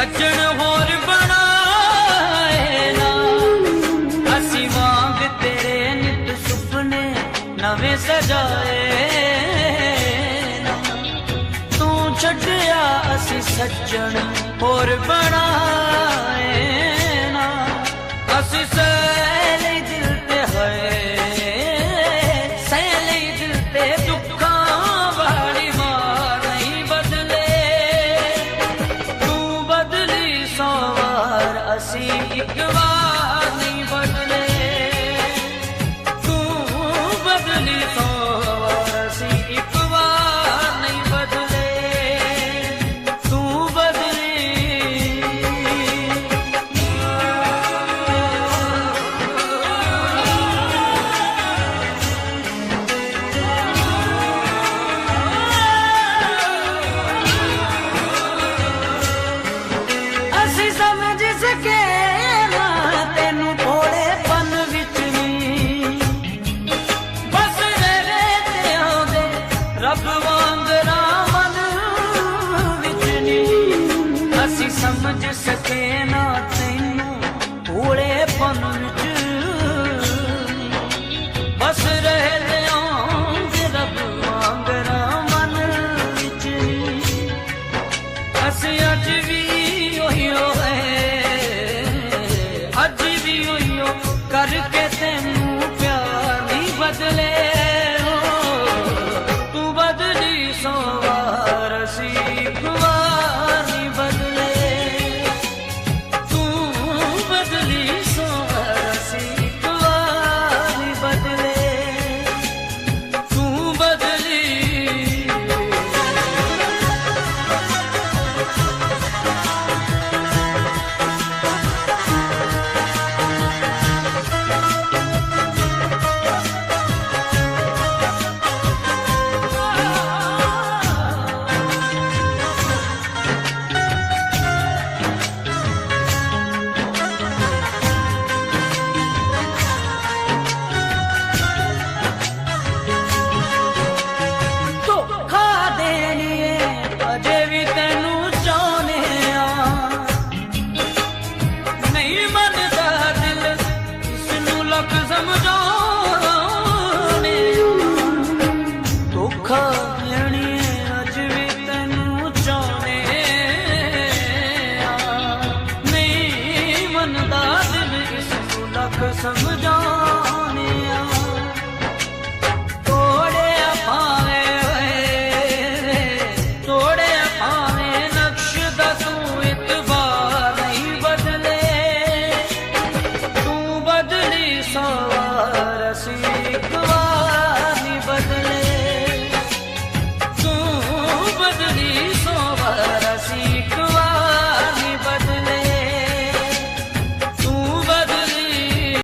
सज्जन होर बनाए ना, असी वांग तेरे नित सुपने नवे सजाए ना, तू छड्डिया असी सज्जन होर बनाए ना, असी सैले दिल ते है सैले दिल ते दुखां वाली मार नहीं बदले, तू बदली सौ वार असी एक बार नहीं बदले, तू बदली सौ वार असी एक बार नहीं बदले, तू बदली असी समझ सके ना तेनू थोड़े पन विच नहीं, बस रहे ते आउंदे रब वांगरा मन विच नहीं, असी समझ सके ना तेनू थोड़े पन विच नहीं, बस रहे ते आउंदे रब वांगरा मन विच नहीं, असी अज भी ओहियो है अज भी ओहियो करके तेनू प्यार नहीं बदले, हो तू बदली सौ वार असी एक बार नहीं बदले, तू बदली सौ वार असी एक बार नहीं बदले, तू बदली ਧੋਖਾ ਦੇਣੀਏ ਅਜੇ ਵੀ ਤੈਨੂੰ ਚਾਹੁੰਦੇ ਆ, ਨਹੀਂ ਮੰਨਦਾ ਦਿਲ ਇਸ ਨੂੰ ਲੱਖ ਸਮਝਾਉਣੇ ਆ, ਧੋਖਾ ਦੇਣੀਏ ਅਜ ਵੀ ਤੈਨੂੰ ਚਾਹੁੰਦੇ ਆ, ਨਹੀਂ ਮੰਨਦਾ ਦਿਲ ਇਸ ਨੂੰ ਲੱਖ ਸਮਝਾਉਣੇ